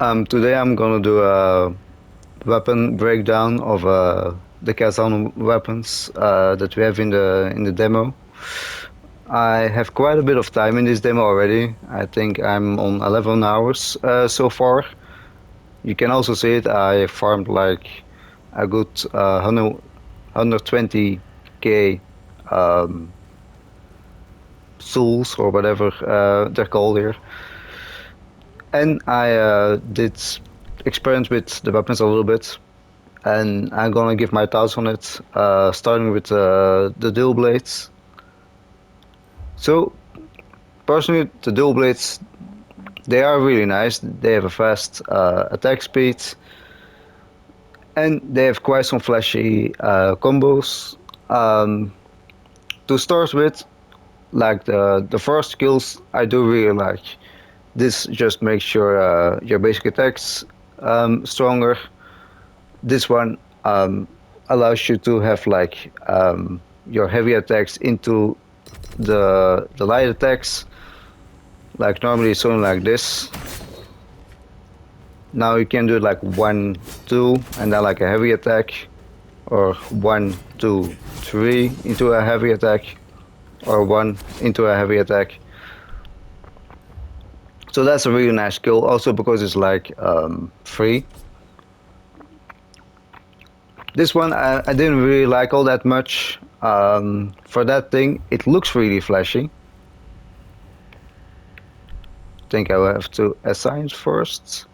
Today I'm gonna do a weapon breakdown of the Khazan weapons that we have in the demo. I have quite a bit of time in this demo already. I think I'm on 11 hours so far. You can also see it. I farmed like a good 120k um, souls or whatever they're called here. And I did experiment with the weapons a little bit, and I'm gonna give my thoughts on it, starting with the dual blades. So, personally, the dual blades, they are really nice. They have a fast attack speed, and they have quite some flashy combos. To start with, like the first skills, I do really like. This just makes your basic attacks stronger. This one allows you to have like your heavy attacks into the light attacks. Like normally it's something like this. Now you can do it like 1, 2, and then like a heavy attack, or 1, 2, 3 into a heavy attack, or 1 into a heavy attack. So that's a really nice skill, also because it's like free. This one I didn't really like all that much. For that thing, it looks really flashy. I think I will have to assign it first.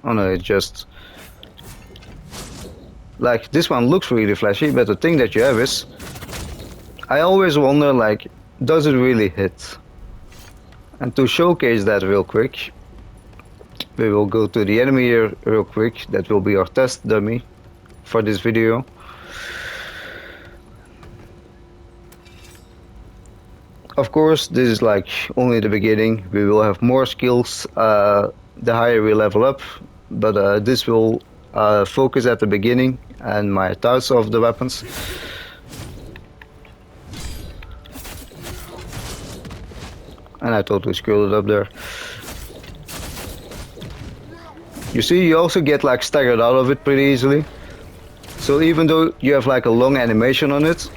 Oh no, it just... Like, this one looks really flashy, but the thing that you have is... I always wonder, like, does it really hit? And to showcase that real quick, we will go to the enemy here real quick. That will be our test dummy for this video. Of course, this is like only the beginning. We will have more skills the higher we level up, but this will focus at the beginning and my thoughts of the weapons. And I totally screwed it up there. You see, you also get like staggered out of it pretty easily. So even though you have like a long animation on it,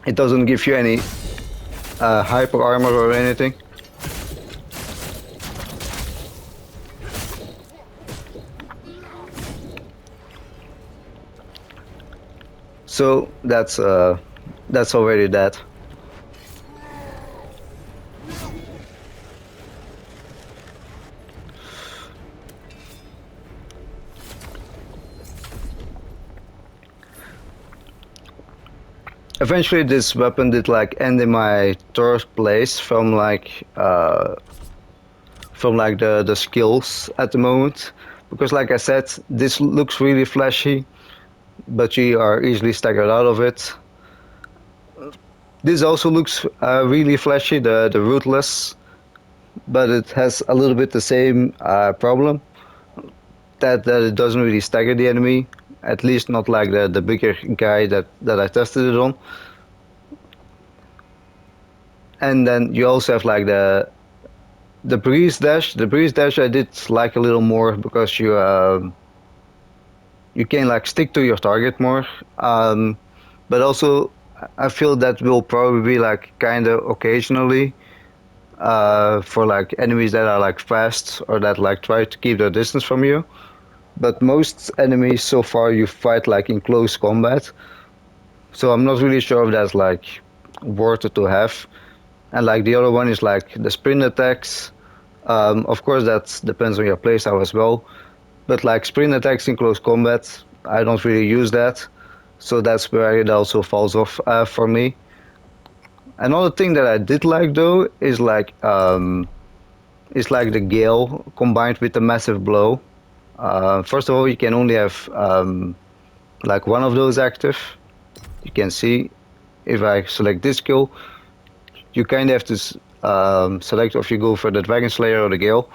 it doesn't give you any hyper armor or anything. So that's already that. Eventually this weapon did like end in my third place from like the skills at the moment, because like I said, this looks really flashy, but you are easily staggered out of it. This also looks really flashy, the Ruthless, but it has a little bit the same problem, that it doesn't really stagger the enemy, at least not like the bigger guy that I tested it on. And then you also have like the breeze dash. The breeze dash I did like a little more because you can like stick to your target more, but also I feel that will probably be like kind of occasionally for like enemies that are like fast or that like try to keep their distance from you. But most enemies so far you fight like in close combat, so I'm not really sure if that's like worth it to have. And like the other one is like the sprint attacks. Of course that depends on your playstyle as well, but like sprint attacks in close combat, I don't really use that, so that's where it also falls off for me. Another thing that I did like though is like the Gale combined with the massive blow. First of all, you can only have like one of those active. You can see if I select this skill, you kind of have to select if you go for the Dragon Slayer or the Gale.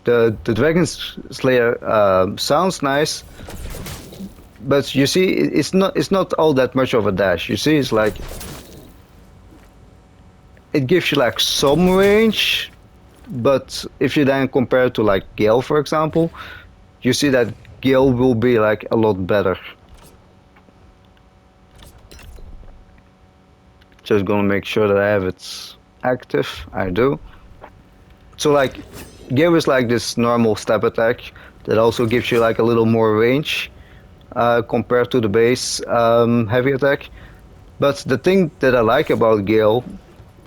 The Dragon Slayer sounds nice, But you see, it's not all that much of a dash. You see, it's like it gives you like some range, but if you then compare to like Gale, for example, you see that Gale will be like a lot better. Just gonna make sure that I have it active. I do. So like Gale is like this normal stab attack that also gives you like a little more range compared to the base heavy attack. But the thing that I like about Gale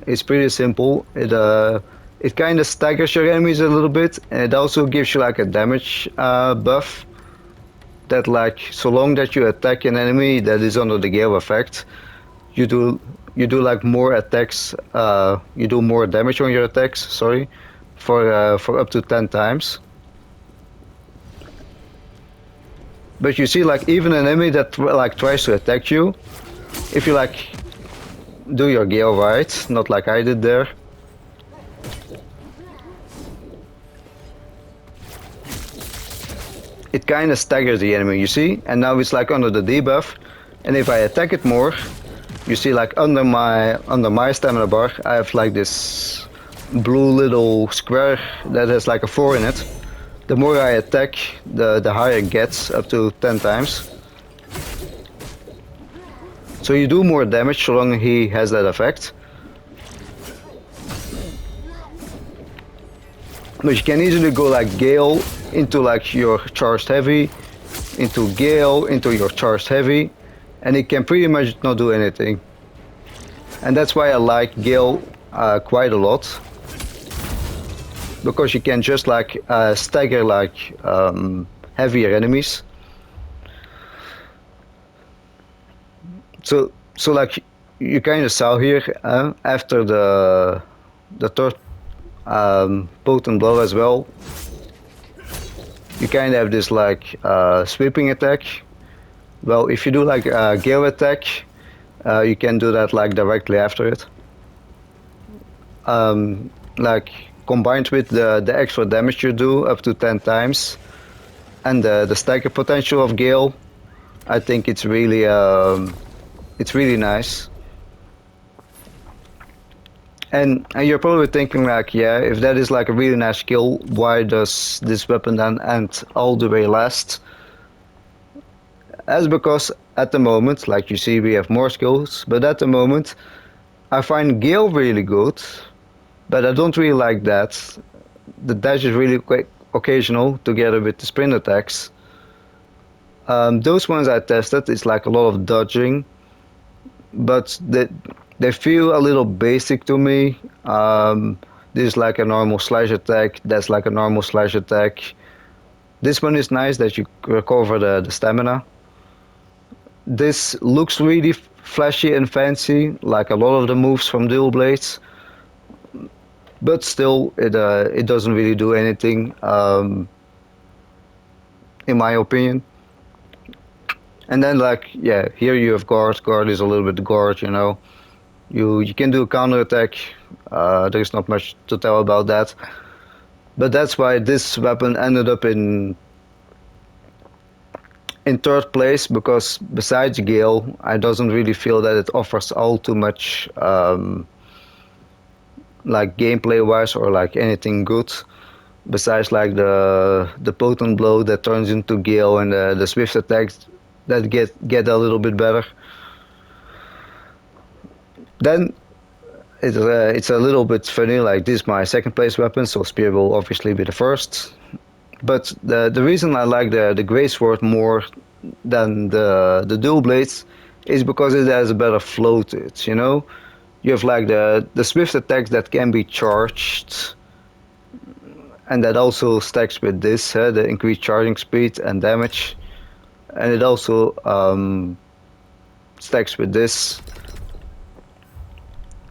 is pretty simple. It kind of staggers your enemies a little bit, and it also gives you like a damage buff. That like so long that you attack an enemy that is under the Gale effect, you do like more attacks. You do more damage on your attacks. Sorry, for up to 10 times. But you see, like even an enemy that like tries to attack you, if you like do your Gale right, not like I did there. It kind of staggers the enemy, you see, and now it's like under the debuff, and if I attack it more, you see like under my stamina bar, I have like this blue little square that has like a 4 in it. The more I attack, the higher it gets, up to 10 times. So you do more damage so long he has that effect. But you can easily go like Gale into like your charged heavy, into Gale, into your charged heavy, and it can pretty much not do anything. And that's why I like Gale quite a lot, because you can just like stagger like heavier enemies. So like you kind of saw here after the third potent blow as well, you kind of have this like sweeping attack. Well, if you do like a Gale attack, you can do that like directly after it. Like combined with the extra damage you do up to 10 times and the stagger potential of Gale, I think it's really nice. And you're probably thinking like, yeah, if that is like a really nice skill, why does this weapon then end all the way last? That's because at the moment, like you see, we have more skills, but at the moment I find Gale really good, but I don't really like that. The dash is really quick, occasional together with the sprint attacks. Those ones I tested, it's like a lot of dodging, but they feel a little basic to me. This is like a normal slash attack, that's like a normal slash attack. This one is nice that you recover the stamina. This looks really flashy and fancy, like a lot of the moves from Dual Blades, but still it doesn't really do anything, in my opinion. And then like, yeah, here you have guard. Guard is a little bit guard, you know. You can do a counter attack. There's not much to tell about that. But that's why this weapon ended up in third place, because besides Gale, I doesn't really feel that it offers all too much like gameplay wise or like anything good. Besides like the potent blow that turns into Gale and the swift attacks that get a little bit better. Then it's a little bit funny, like this is my second place weapon, so Spear will obviously be the first. But the reason I like the Grey Sword more than the Dual Blades is because it has a better flow to it, you know? You have like the swift attacks that can be charged, and that also stacks with this, the increased charging speed and damage. And it also stacks with this.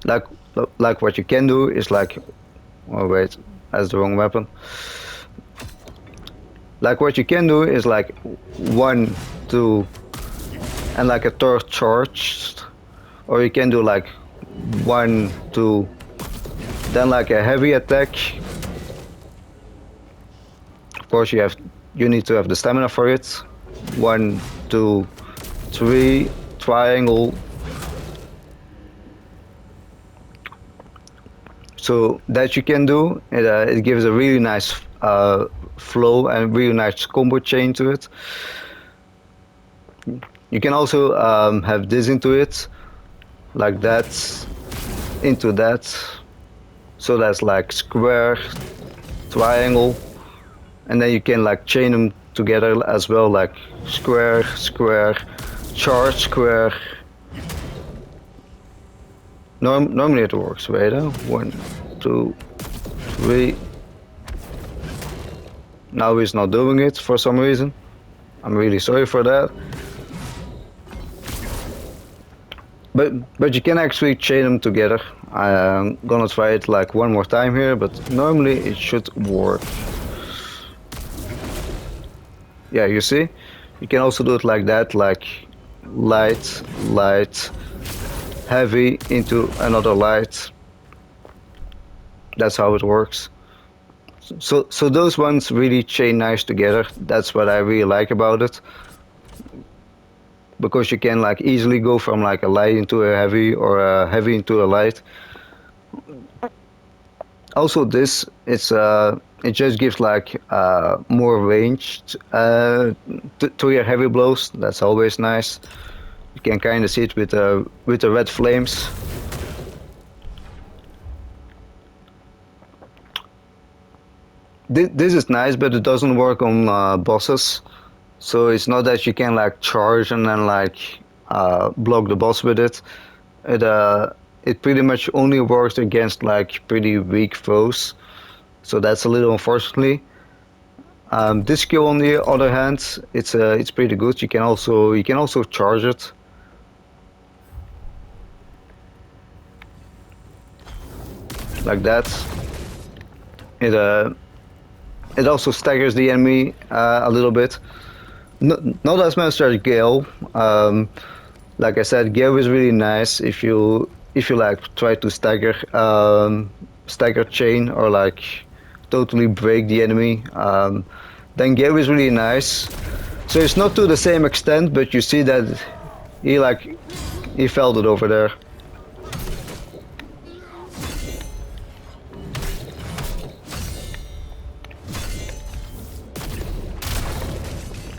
Like what you can do is like, oh wait, that's the wrong weapon. Like what you can do is like 1, 2, and like a third charged, or you can do like 1, 2, then like a heavy attack. Of course you need to have the stamina for it. 1, 2, 3, triangle. So that you can do. It gives a really nice flow and really nice combo chain to it. You can also have this into it, like that, into that. So that's like square, triangle, and then you can like chain them together as well, like square, square, charge, square. Normally it works. Wait, 1, 2, 3. Now he's not doing it for some reason. I'm really sorry for that. But you can actually chain them together. I'm gonna try it like one more time here, but normally it should work. Yeah, you see? You can also do it like that, like light, light, heavy into another light. That's how it works. So those ones really chain nice together. That's what I really like about it. Because you can like easily go from like a light into a heavy or a heavy into a light. Also this, it just gives like more range to your heavy blows. That's always nice. You can kind of see it with the red flames. This is nice, but it doesn't work on bosses. So it's not that you can like charge and then like block the boss with it. It pretty much only works against like pretty weak foes. So that's a little unfortunately. This skill on the other hand, it's pretty good. You can also charge it. Like that. It also staggers the enemy a little bit. Not as much as Gale. Like I said, Gale is really nice if you like try to stagger chain or like totally break the enemy. Then Gale is really nice. So it's not to the same extent, but you see that he felt it over there.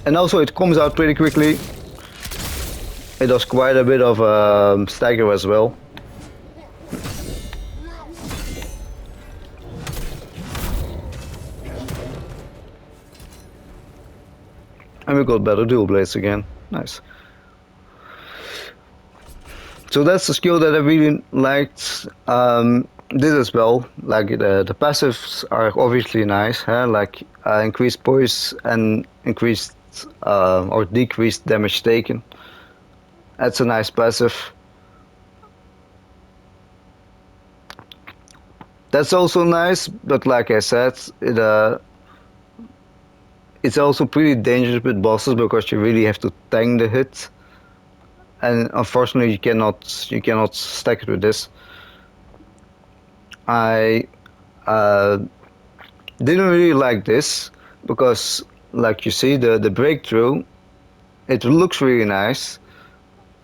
And also it comes out pretty quickly. It does quite a bit of stagger as well. And we got better dual blades again. Nice. So that's the skill that I really liked. This as well, like the passives are obviously nice, huh? Like increased poise and increased or decreased damage taken. That's a nice passive. That's also nice, but like I said, it's also pretty dangerous with bosses because you really have to tank the hit, and unfortunately you cannot stack it with this. I didn't really like this because, like you see, the breakthrough, it looks really nice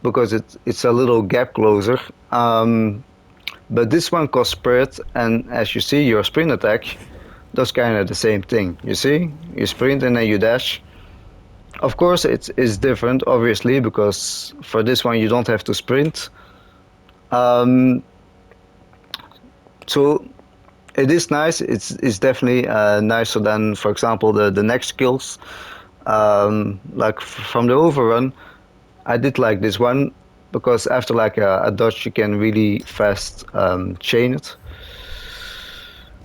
because it's a little gap closer. But this one costs spirit, and as you see, your sprint attack does kind of the same thing. You see, you sprint and then you dash. Of course, it's different, obviously, because for this one you don't have to sprint. So it is nice. It's definitely nicer than, for example, the next skills. Like from the overrun, I did like this one because after like a dodge, you can really fast chain it.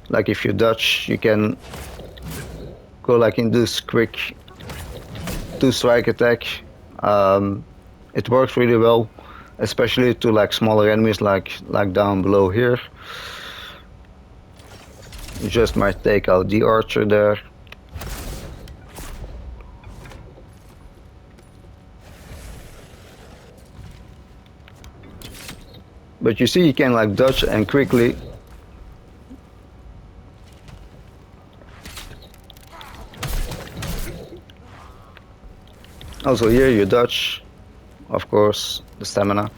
Like if you dodge, you can go like in this quick 2-strike attack. It works really well, especially to like smaller enemies like down below here. You just might take out the archer there. But you see, you can like dodge and quickly Also here you dodge, of course, the stamina.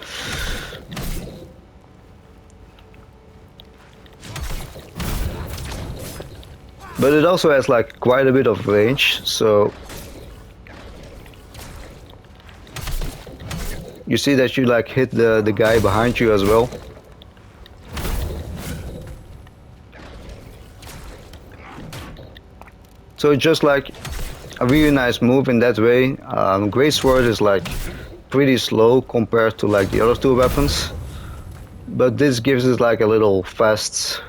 But it also has like quite a bit of range, so you see that you like hit the guy behind you as well. So it's just like a really nice move in that way. Great Sword is like pretty slow compared to like the other two weapons, but this gives it like a little fast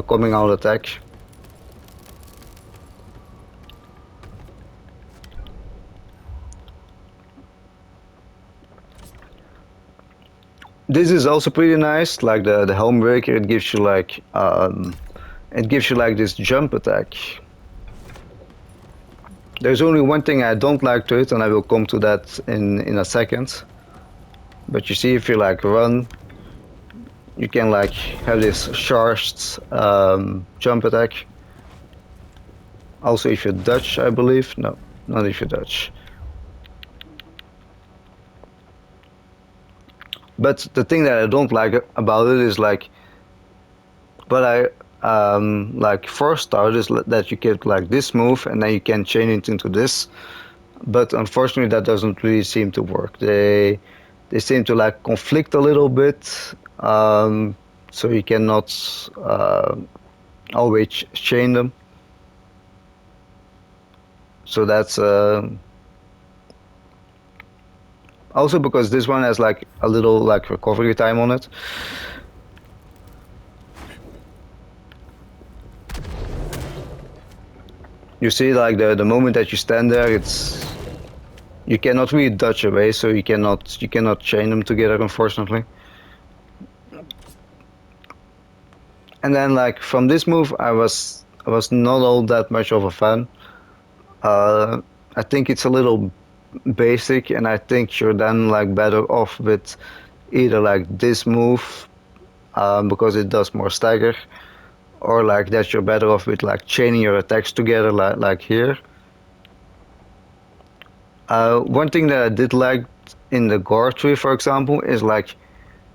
coming out attack. This is also pretty nice, like the Helm Breaker. It gives you like this jump attack. There's only one thing I don't like to it, and I will come to that in a second. But you see, if you like run, you can like have this charged jump attack. Also, if you dodge, I believe. No, not if you dodge. But the thing that I don't like about it is like, what I like first thought is that you get like this move and then you can chain it into this. But unfortunately, that doesn't really seem to work. They seem to like conflict a little bit, so you cannot always chain them. So that's also because this one has like a little like recovery time on it. You see, like the moment that you stand there, it's you cannot really dodge away, so you cannot chain them together, unfortunately. And then like from this move, I was not all that much of a fan. I think it's a little basic, and I think you're then like better off with either like this move because it does more stagger, or like that you're better off with like chaining your attacks together like here. One thing that I did like in the guard tree, for example, is like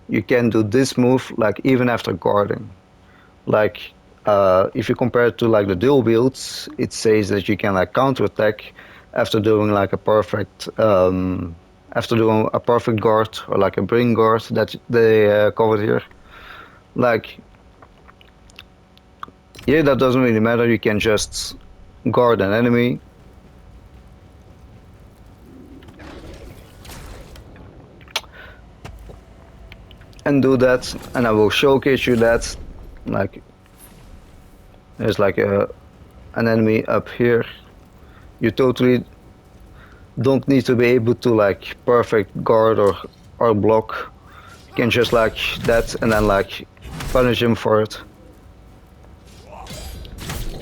you can do this move like even after guarding. Like if you compare it to like the dual wields, it says that you can like counterattack after doing like a perfect guard or like a bring guard that they covered here. Like here, that doesn't really matter. You can just guard an enemy. And do that, and I will showcase you that. Like there's like an enemy up here. You totally don't need to be able to like perfect guard or block. You can just like that and then like punish him for it.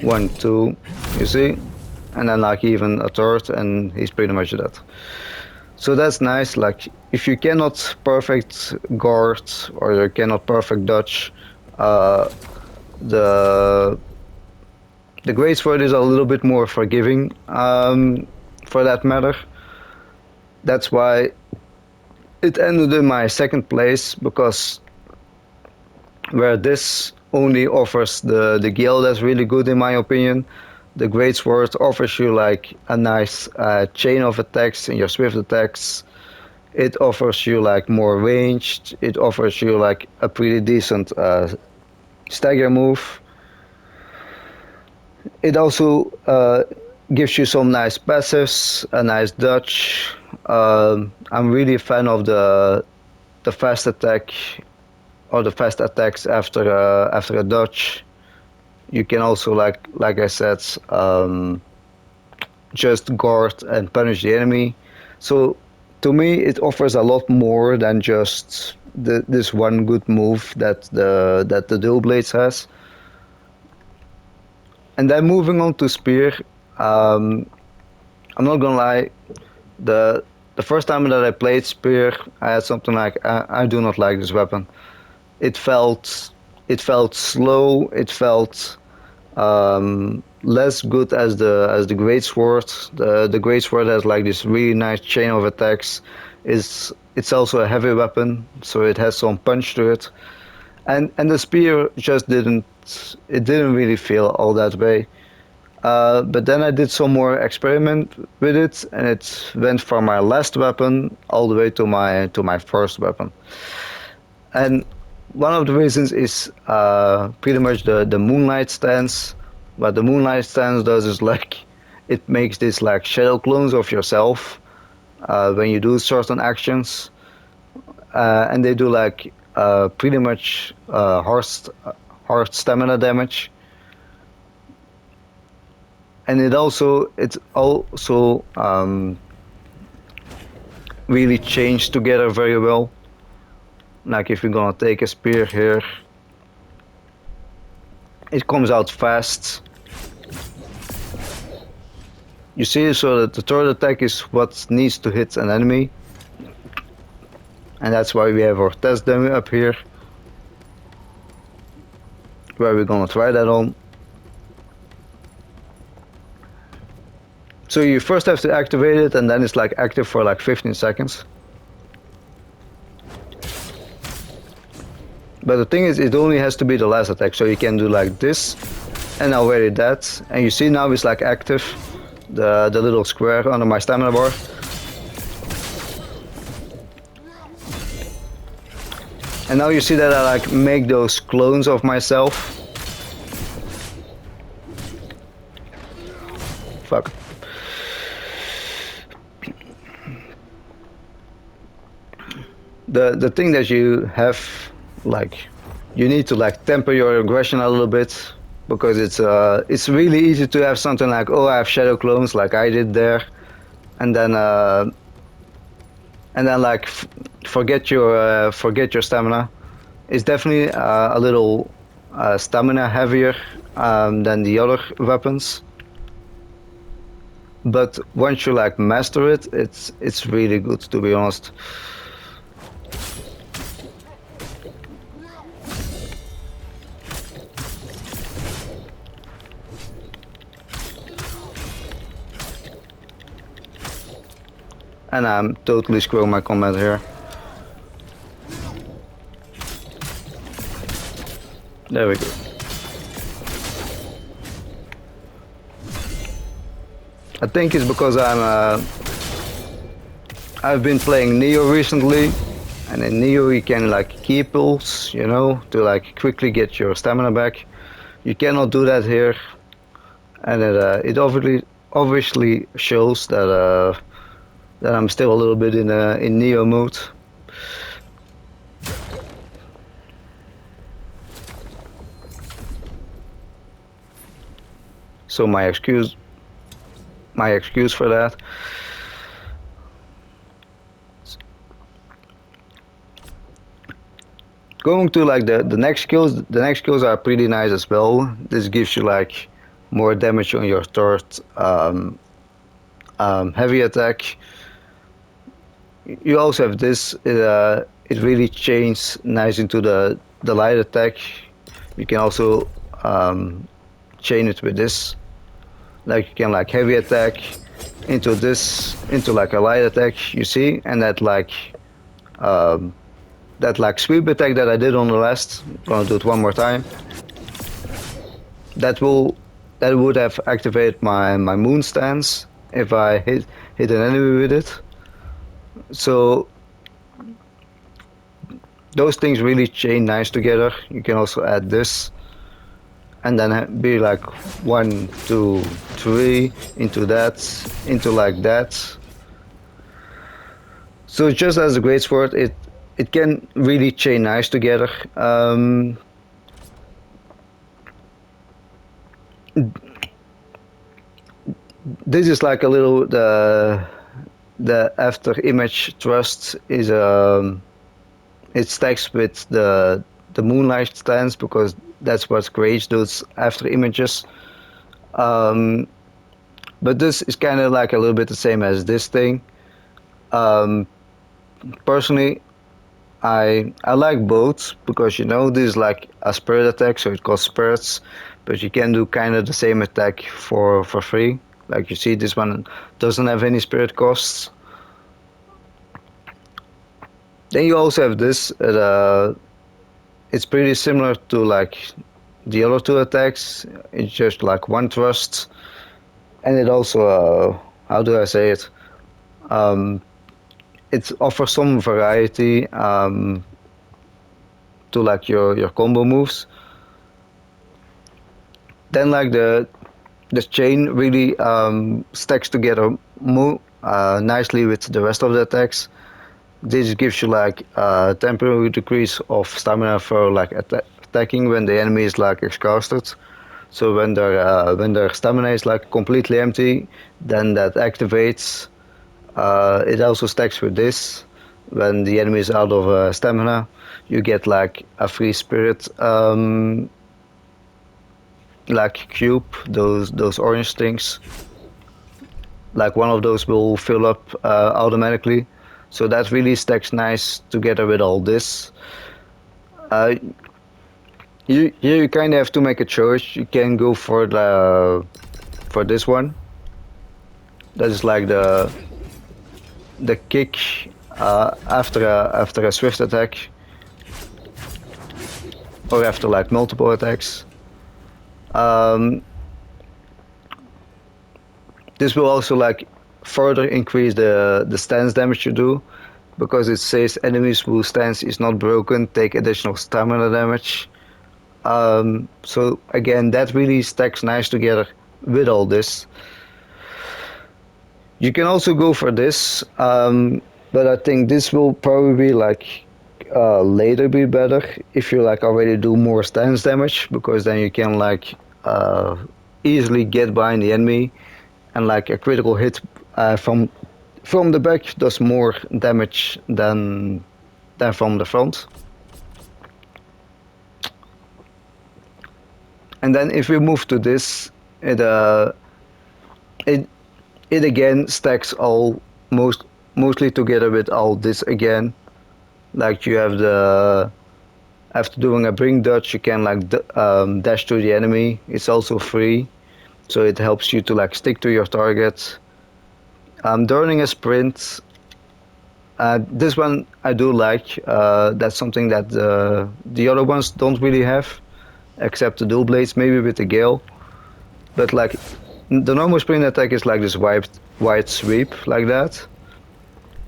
1, 2, you see, and then like even a third, and he's pretty much dead. So that's nice. Like if you cannot perfect guard or you cannot perfect dodge, the Great Sword is a little bit more forgiving for that matter. That's why it ended in my second place, because where this only offers the Gale that's really good in my opinion, the Great Sword offers you like a nice chain of attacks in your swift attacks. It offers you like more ranged. It offers you like a pretty decent stagger move. It also gives you some nice passives, a nice dodge. I'm really a fan of the fast attack or the fast attacks after a dodge. You can also like I said, just guard and punish the enemy. So to me, it offers a lot more than just this one good move that the dual blades has. And then moving on to spear, I'm not gonna lie, the first time that I played spear, I had something like I do not like this weapon. It felt slow. It felt less good as the great sword. The great sword has like this really nice chain of attacks. It's also a heavy weapon, so it has some punch to it. And the spear just didn't really feel all that way. But then I did some more experiment with it, and it went from my last weapon all the way to my first weapon. And one of the reasons is pretty much the moonlight stance. What the moonlight stance does is like it makes this like shadow clones of yourself when you do certain actions, and they do like pretty much hard stamina damage. And it also really changed together very well. Like if you're gonna take a spear here, it comes out fast. You see, so that the third attack is what needs to hit an enemy, and that's why we have our test demo up here, where we're gonna try that on. So you first have to activate it, and then it's like active for like 15 seconds. But the thing is, it only has to be the last attack, so you can do like this, and already that, and you see now it's like active, the little square under my stamina bar. And now you see that I like make those clones of myself. Fuck. The thing that you have, like, you need to like temper your aggression a little bit, because it's really easy to have something like, oh, I have shadow clones like I did there, and then like forget your stamina. It's definitely a little stamina heavier than the other weapons, but once you like master it, it's really good, to be honest. And I'm totally screwing my combat here. There we go. I think it's because I've been playing Neo recently, and in Neo you can like key pulls, you know, to like quickly get your stamina back. You cannot do that here, and it obviously shows that I'm still a little bit in Neo mode. So my excuse for that. Going to like the next skills are pretty nice as well. This gives you like more damage on your third heavy attack. You also have this. It really changes nice into the light attack. You can also chain it with this. Like you can like heavy attack into this, into like a light attack. You see, and that like sweep attack that I did on the last. I'm gonna do it one more time. That would have activated my moon stance if I hit an enemy with it. So those things really chain nice together. You can also add this, and then be like 1, 2, 3 into that, into like that. So just as a great sword, it can really chain nice together. This is like a little the after image thrust is it stacks with the moonlight stance, because that's what creates those after images. But this is kind of like a little bit the same as this thing. Personally, I like both, because you know this is like a spirit attack, so it costs spirits, but you can do kind of the same attack for free. Like you see, this one doesn't have any spirit costs. Then you also have this. It's pretty similar to like the other two attacks. It's just like one thrust, and it also how do I say it? Um, it offers some variety to like your combo moves. Then like the chain really stacks together nicely with the rest of the attacks. This gives you like a temporary decrease of stamina for like attacking when the enemy is like exhausted. So when their stamina is like completely empty, then that activates. It also stacks with this. When the enemy is out of stamina, you get like a free spirit like cube, those orange things. Like one of those will fill up automatically. So that really stacks nice together with all this. Uh, here you kind of have to make a choice. You can go for this one. That is like the kick after a swift attack, or after like multiple attacks. Um, this will also like further increase the stance damage you do, because it says enemies whose stance is not broken take additional stamina damage. So again, that really stacks nice together with all this. You can also go for this, but I think this will probably like later be better if you like already do more stance damage, because then you can like easily get behind the enemy, and like a critical hit from the back does more damage than from the front. And then if we move to this, it it again stacks all mostly together with all this again. Like you have the after doing a bring dodge, you can like dash to the enemy. It's also free, so it helps you to like stick to your target. During a sprint, this one I do like. That's something that the other ones don't really have, except the dual blades, maybe with the gale. But like the normal sprint attack is like this wide sweep like that.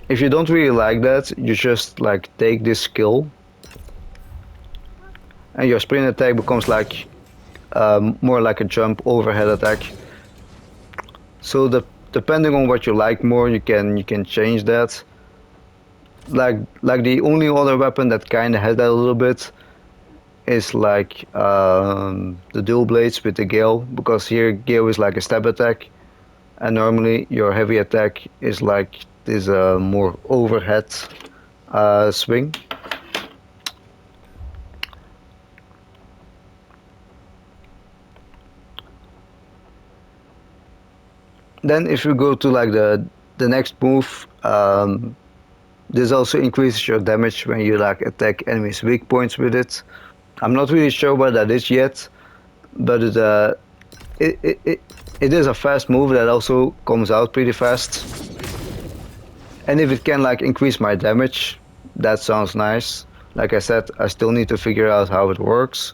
If you don't really like that, you just like take this skill, and your sprint attack becomes like more like a jump overhead attack. So depending on what you like more, you can change that. Like the only other weapon that kind of has that a little bit is like the dual blades with the gale, because here gale is like a stab attack, and normally your heavy attack is like this more overhead swing. Then if you go to like the next move, this also increases your damage when you like attack enemies' weak points with it. I'm not really sure what that is yet, but it is a fast move that also comes out pretty fast. And if it can like increase my damage, that sounds nice. Like I said, I still need to figure out how it works.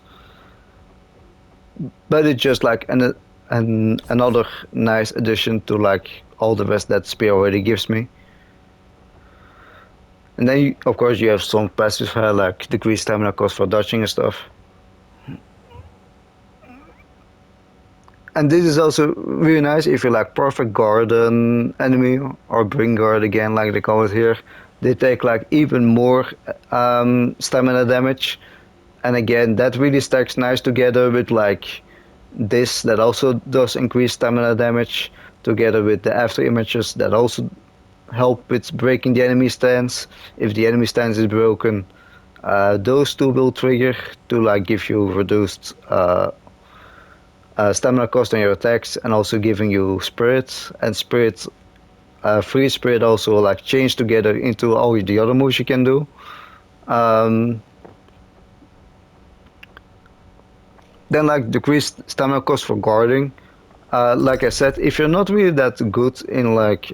But it's just like another nice addition to like all the rest that spear already gives me. And then of course you have some passive like decreased stamina cost for dodging and stuff. And this is also really nice if you like perfect guard an enemy, or bring guard again like they call it here. They take like even more stamina damage, and again that really stacks nice together with like this that also does increase stamina damage, together with the after images that also help with breaking the enemy stance. If the enemy stance is broken, those two will trigger to like give you reduced stamina cost on your attacks, and also giving you spirit, and spirit free spirit also like change together into all the other moves you can do. Um, Then like decreased stamina cost for guarding. Like I said, if you're not really that good in like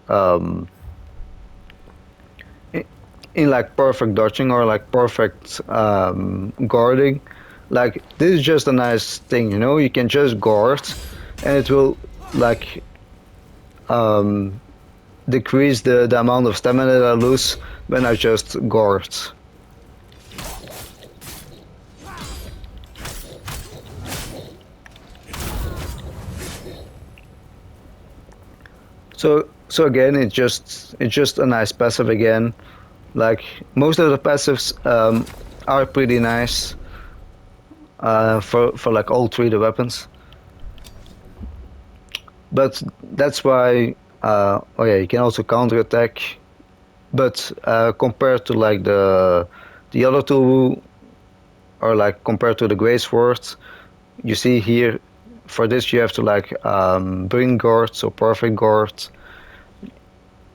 perfect dodging or like perfect guarding, like this is just a nice thing, you know. You can just guard, and it will like um, decrease the amount of stamina that I lose when I just guard. So again, it's just a nice passive again. Like most of the passives are pretty nice for like all three of the weapons. But that's why oh yeah, you can also counter attack. But compared to like the other two, or like compared to the Great Sword, you see here for this you have to like bring guard, so perfect guard.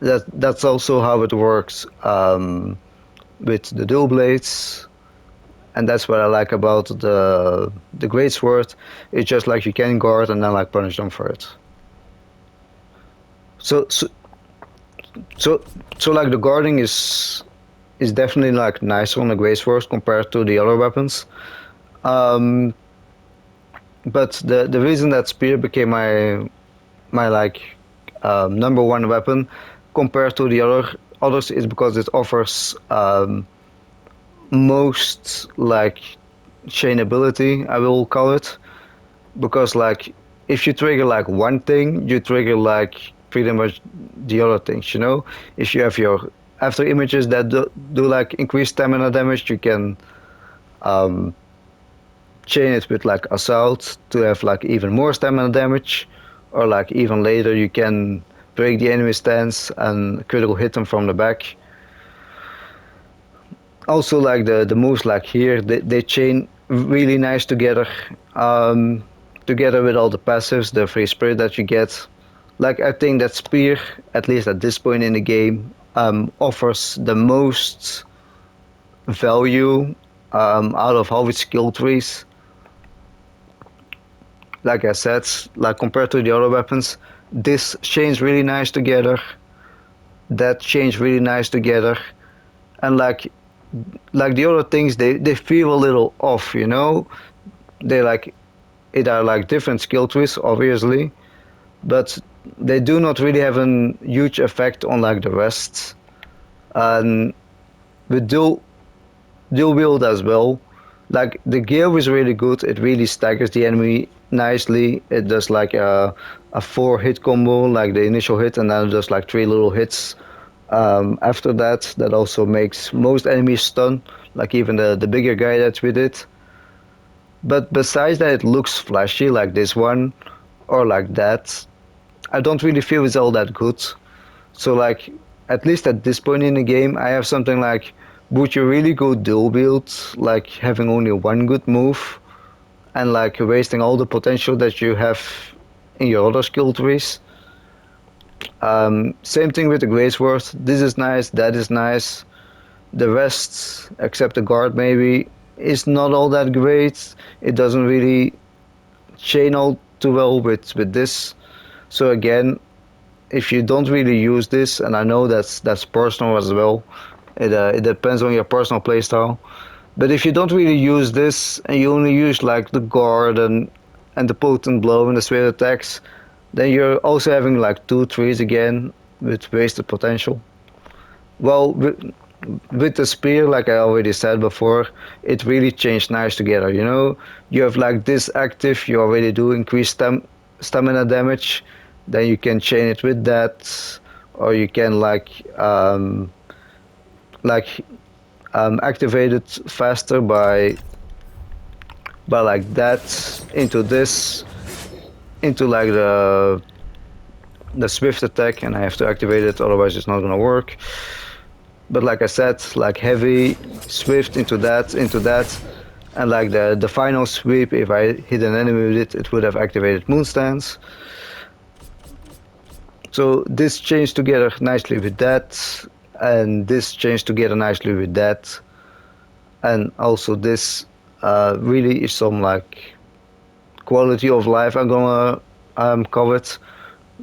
That's also how it works with the dual blades, and that's what I like about the Great Sword. It's just like you can guard and then like punish them for it. So so so, so like the guarding is definitely like nicer on the Great Sword compared to the other weapons. Um, but the reason that spear became my like number one weapon compared to the others is because it offers most like chainability, I will call it, because like if you trigger like one thing, you trigger like pretty much the other things, you know. If you have your after images that do like increased stamina damage, you can um, chain it with like assault to have like even more stamina damage, or like even later you can break the enemy stance and critical hit them from the back. Also like the moves like here, they chain really nice together, um, together with all the passives, the free spirit that you get. Like I think that spear, at least at this point in the game, offers the most value out of all its skill trees. Like I said, like compared to the other weapons, this chains really nice together. That chains really nice together, and like the other things, they feel a little off, you know. They like it are like different skill trees, obviously, but they do not really have a huge effect on like the rest. And with dual wield as well, like the gear is really good. It really staggers the enemy nicely. It does like a 4 hit combo, like the initial hit, and then it does like 3 little hits after that. That also makes most enemies stun, like even the bigger guy that's with it. But besides that, it looks flashy like this one or like that. I don't really feel it's all that good. So like at least at this point in the game, I have something like, would you really go dual wield, like having only one good move and like wasting all the potential that you have in your other skill trees? Same thing with the Greatsword. This is nice, that is nice. The rest, except the guard maybe, is not all that great. It doesn't really chain all too well with this. So again, if you don't really use this, and I know that's personal as well, it depends on your personal playstyle. But if you don't really use this and you only use like the guard and the potent blow and the sweat attacks, then you're also having like 2 trees again with wasted potential. Well, with the spear, like I already said before, it really changed nice together. You know, you have like this active, you already do increase stamina damage, then you can chain it with that, or you can like activate it faster by like that into this into like the swift attack, and I have to activate it, otherwise it's not gonna work. But like I said, like heavy swift into that, and like the final sweep, if I hit an enemy with it, it would have activated moon stance. So this changed together nicely with that, and this changed together nicely with that, and also this really is some like quality of life I'm gonna cover it.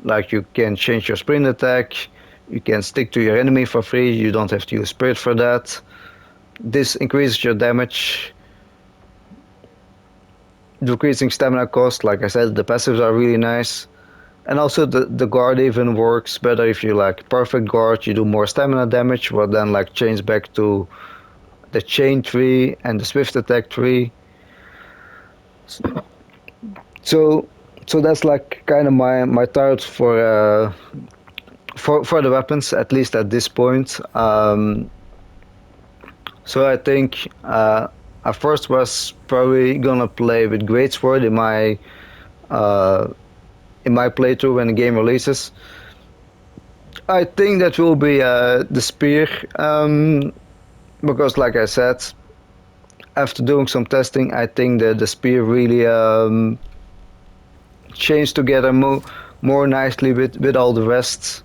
Like you can change your sprint attack, you can stick to your enemy for free, you don't have to use spirit for that. This increases your damage, decreasing stamina cost. Like I said, the passives are really nice. And also the guard even works better if you like perfect guard, you do more stamina damage, but then like change back to the chain tree and the swift attack tree. So so that's like kind of my target for the weapons, at least at this point. So I think I first was probably gonna play with Greatsword uh, in my playthrough when the game releases. I think that will be the spear, because like I said, after doing some testing, I think that the spear really changed together more nicely with all the rest.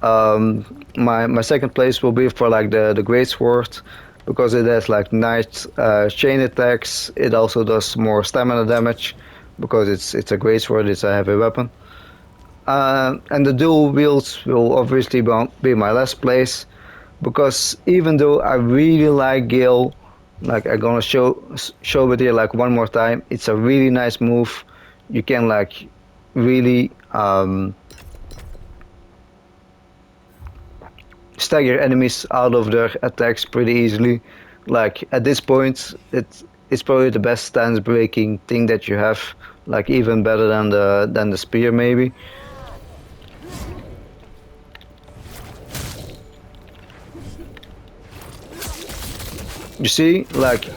My second place will be for like the great sword, because it has like nice chain attacks. It also does more stamina damage because it's a great sword. It's a heavy weapon. And the dual wields will obviously be my last place, because even though I really like Gale, like I'm gonna show it here like one more time. It's a really nice move. You can like really stagger enemies out of their attacks pretty easily. Like at this point, it's probably the best stance breaking thing that you have. Like even better than the spear maybe. You see, like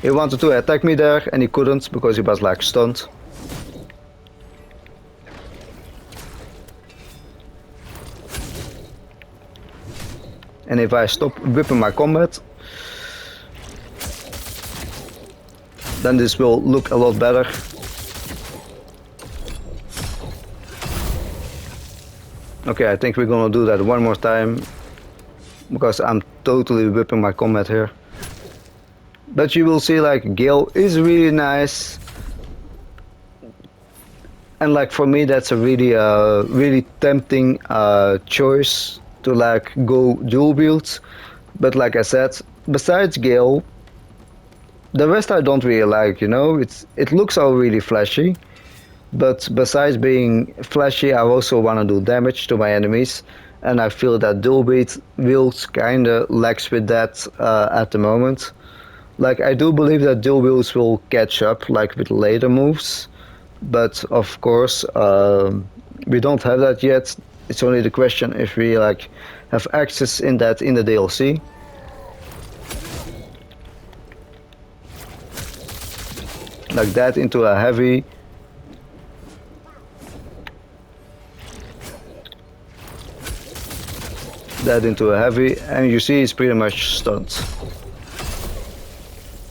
he wanted to attack me there and he couldn't because he was like stunned. And if I stop whipping my combat, then this will look a lot better. Okay, I think we're gonna do that one more time, because I'm totally whipping my combat here. But you will see like Gale is really nice. And like for me that's a really tempting choice to like go dual wield. But like I said, besides Gale, the rest I don't really like, you know. It looks all really flashy, but besides being flashy, I also want to do damage to my enemies, and I feel that dual wield kinda lacks with that at the moment. Like I do believe that dual wields will catch up, like with later moves, but of course we don't have that yet. It's only the question if we like have access in that in the DLC. Like that into a heavy. That into a heavy, and you see it's pretty much stunned.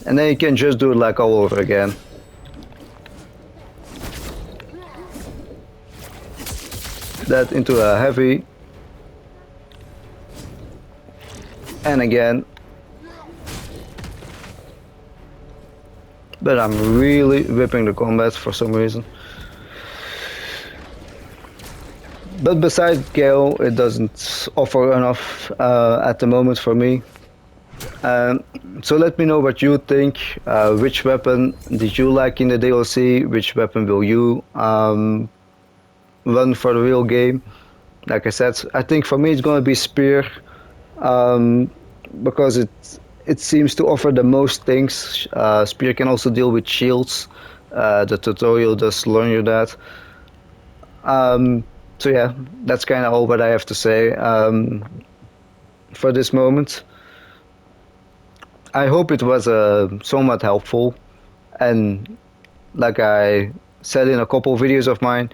And then you can just do it like all over again. That into a heavy. And again. But I'm really whipping the combat for some reason. But besides Gale, it doesn't offer enough at the moment for me. So let me know what you think. Which weapon did you like in the DLC? Which weapon will you run for the real game? Like I said, I think for me it's gonna be Spear, because it seems to offer the most things. Spear can also deal with shields. The tutorial does learn you that. So yeah, that's kind of all what I have to say for this moment. I hope it was somewhat helpful, and like I said in a couple of videos of mine,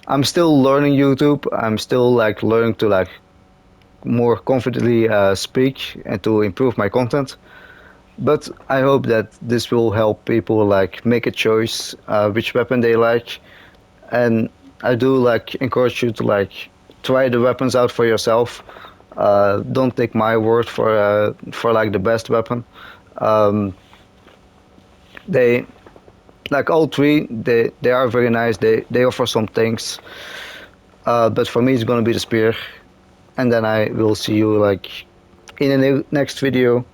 I'm still learning YouTube. I'm still like learning to like more confidently speak and to improve my content. But I hope that this will help people like make a choice which weapon they like, and I do like encourage you to like try the weapons out for yourself. Don't take my word for like the best weapon. They like all three, they are very nice. They offer some things, but for me it's gonna be the spear, and then I will see you like in the next video